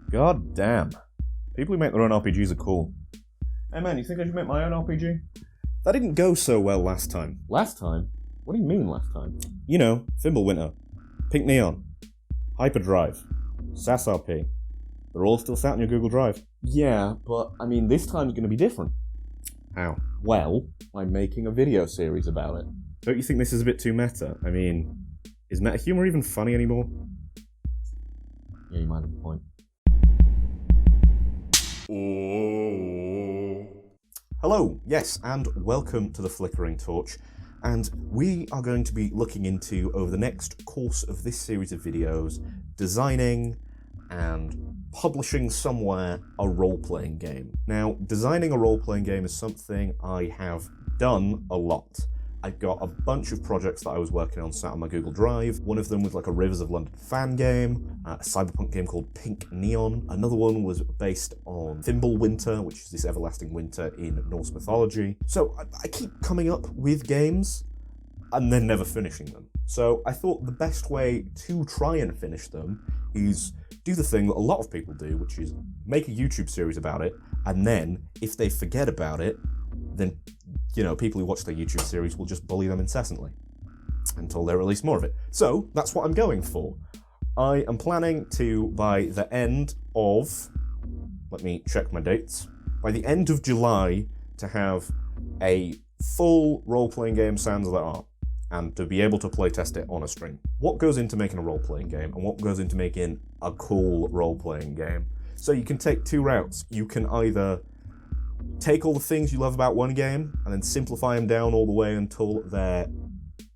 God damn. People who make their own RPGs are cool. Hey man, you think I should make my own RPG? That didn't go so well last time. Last time? What do you mean last time? You know, Fimbulwinter, Pink Neon, Hyperdrive, SassRP. They're all still sat in your Google Drive. Yeah, but I mean this time's gonna be different. How? Well, I'm making a video series about it. Don't you think this is a bit too meta? I mean, is meta humor even funny anymore? Yeah, you might have a point. Hello, yes, and welcome to the Flickering Torch. And we are going to be looking into, over the next course of this series of videos, designing and publishing somewhere a role-playing game. Now, designing a role-playing game is something I have done a lot. I've got a bunch of projects that I was working on sat on my Google Drive. One of them was like a Rivers of London fan game, a cyberpunk game called Pink Neon. Another one was based on Fimbulwinter, which is this everlasting winter in Norse mythology. So I keep coming up with games and then never finishing them. So I thought the best way to try and finish them is do the thing that a lot of people do, which is make a YouTube series about it, and then if they forget about it, then people who watch their YouTube series will just bully them incessantly until they release more of it. So that's what I'm going for. I am planning to, by the end of, let me check my dates, by the end of July, to have a full role-playing game sans the art, and to be able to playtest it on a stream. What goes into making a role-playing game, and what goes into making a cool role-playing game? So you can take two routes. You can either take all the things you love about one game and then simplify them down all the way until they're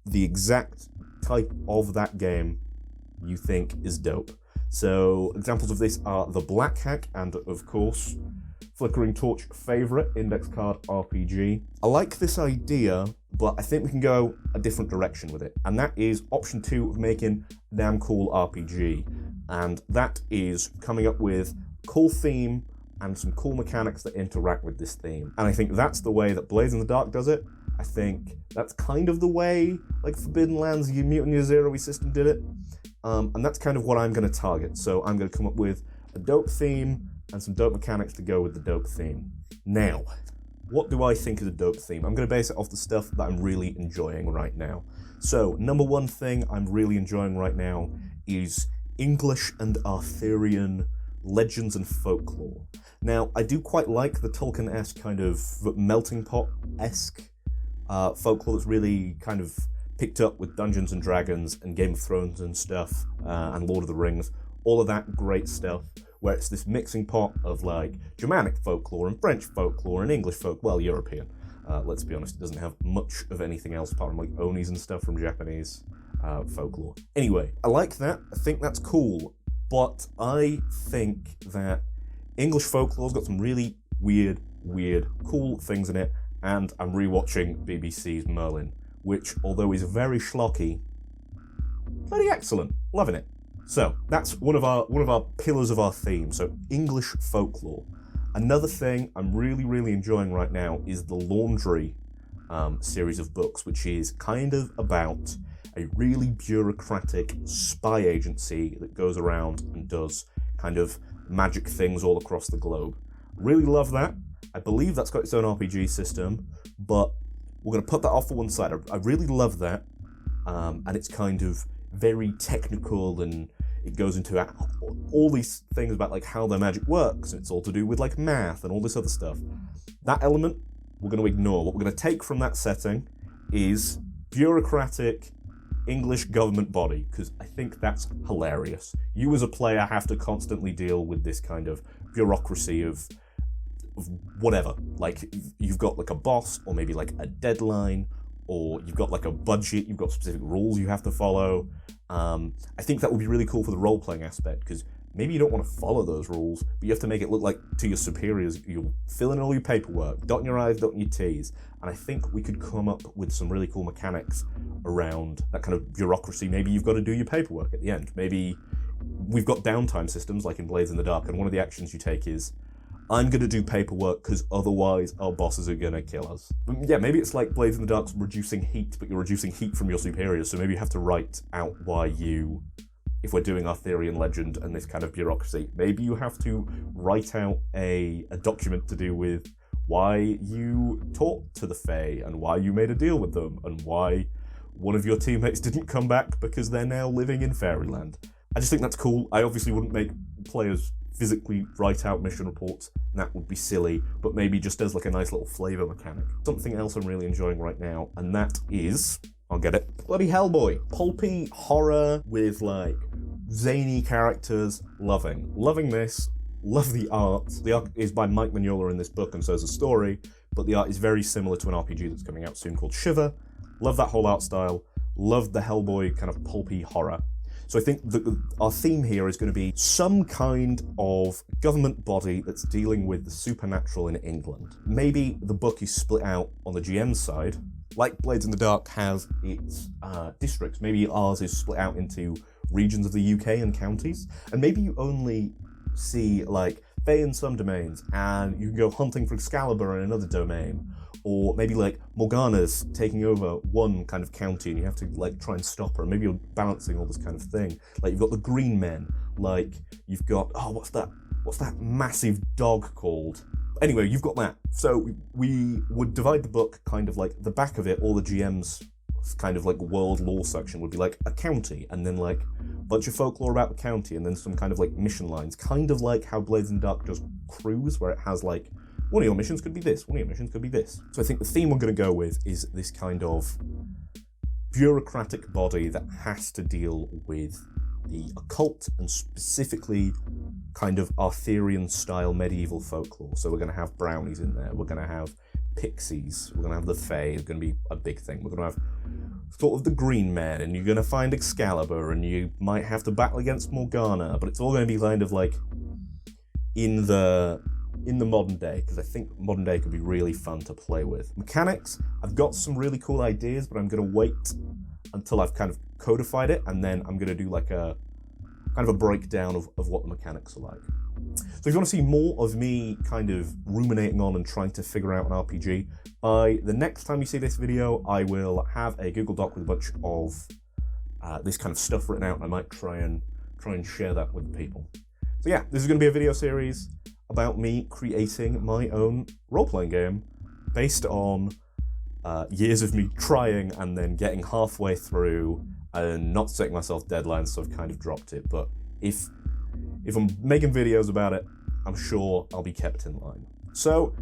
the exact type of that game you think is dope. So examples of this are the Black Hack and, of course, Flickering Torch favorite, Index Card RPG. I like this idea, but I think we can go a different direction with it. And that is option 2 of making a damn cool RPG. And that is coming up with a cool theme and some cool mechanics that interact with this theme. And I think that's the way that Blades in the Dark does it. I think that's kind of the way, like, Forbidden Lands, Mutant Year Zero system did it. And that's kind of what I'm going to target. So I'm going to come up with a dope theme and some dope mechanics to go with the dope theme. Now, what do I think is a dope theme? I'm going to base it off the stuff that I'm really enjoying right now. So, number one thing I'm really enjoying right now is English and Arthurian legends and folklore. Now, I do quite like the Tolkien-esque kind of melting pot-esque folklore that's really kind of picked up with Dungeons and Dragons and Game of Thrones and stuff, and Lord of the Rings, all of that great stuff, where it's this mixing pot of like Germanic folklore and French folklore and English European. Let's be honest, it doesn't have much of anything else apart from like Onis and stuff from Japanese folklore. Anyway, I like that, I think that's cool, but I think that English folklore's got some really weird, cool things in it, and I'm rewatching BBC's Merlin, which, although is very schlocky, bloody excellent, loving it. So that's one of our pillars of our theme. So English folklore. Another thing I'm really enjoying right now is the Laundry series of books, which is kind of about a really bureaucratic spy agency that goes around and does kind of magic things all across the globe. Really love that. I believe that's got its own RPG system, but we're going to put that off for one side. I really love that, and it's kind of very technical, and it goes into all these things about like how their magic works, and it's all to do with like math and all this other stuff. That element we're going to ignore. What we're going to take from that setting is bureaucratic English government body, because I think that's hilarious. You as a player have to constantly deal with this kind of bureaucracy of whatever. Like, you've got like a boss, or maybe like a deadline, or you've got like a budget, you've got specific rules you have to follow. I think that would be really cool for the role-playing aspect, because maybe you don't want to follow those rules, but you have to make it look like to your superiors you'll fill in all your paperwork, dotting your I's, dotting your T's, and I think we could come up with some really cool mechanics around that kind of bureaucracy. Maybe you've got to do your paperwork at the end. Maybe we've got downtime systems like in Blades in the Dark, and one of the actions you take is, I'm going to do paperwork because otherwise our bosses are going to kill us. Yeah, maybe it's like Blades in the Dark's reducing heat, but you're reducing heat from your superiors, so maybe you have to write out why you if we're doing Arthurian legend and this kind of bureaucracy. Maybe you have to write out a document to do with why you talked to the Fae and why you made a deal with them and why one of your teammates didn't come back because they're now living in fairyland. I just think that's cool. I obviously wouldn't make players physically write out mission reports. That would be silly, but maybe just as like a nice little flavour mechanic. Something else I'm really enjoying right now, and that is, I'll get it, bloody Hellboy. Pulpy horror with like zany characters. Loving this. Love the art. The art is by Mike Mignola in this book, and so is the story, but the art is very similar to an RPG that's coming out soon called Shiver. Love that whole art style. Love the Hellboy kind of pulpy horror. So I think our theme here is going to be some kind of government body that's dealing with the supernatural in England. Maybe the book is split out on the GM side, like Blades in the Dark has its districts. Maybe ours is split out into regions of the UK and counties, and maybe you only see like Fae in some domains, and you can go hunting for Excalibur in another domain. Or maybe like Morgana's taking over one kind of county and you have to like try and stop her. Maybe you're balancing all this kind of thing. Like you've got the Green Men, like you've got, what's that massive dog called? Anyway, you've got that. So we would divide the book kind of like the back of it, all the GM's kind of like world lore section would be like a county, and then like a bunch of folklore about the county, and then some kind of like mission lines, kind of like how Blades in the Dark does Cruise, where it has like, one of your missions could be this, one of your missions could be this. So I think the theme we're going to go with is this kind of bureaucratic body that has to deal with the occult and specifically kind of Arthurian-style medieval folklore. So we're going to have brownies in there, we're going to have pixies, we're going to have the Fae, it's going to be a big thing. We're going to have sort of the Green Men, and you're going to find Excalibur, and you might have to battle against Morgana, but it's all going to be kind of like in the modern day, because I think modern day could be really fun to play with. Mechanics, I've got some really cool ideas, but I'm going to wait until I've kind of codified it, and then I'm going to do like a kind of a breakdown of what the mechanics are like. So if you want to see more of me kind of ruminating on and trying to figure out an RPG, by the next time you see this video, I will have a Google Doc with a bunch of this kind of stuff written out, and I might try and share that with the people. So yeah, this is going to be a video series about me creating my own role-playing game based on years of me trying and then getting halfway through and not setting myself deadlines, so I've kind of dropped it. But if I'm making videos about it, I'm sure I'll be kept in line. So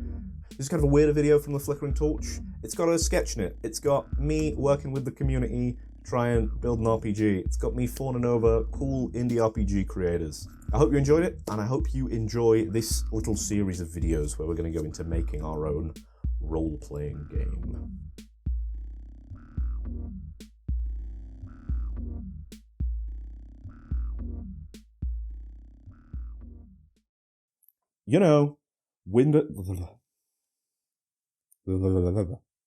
this is kind of a weirder video from the Flickering Torch. It's got a sketch in it. It's got me working with the community, try and build an RPG. It's got me fawning over cool indie RPG creators. I hope you enjoyed it, and I hope you enjoy this little series of videos where we're going to go into making our own role-playing game. You know,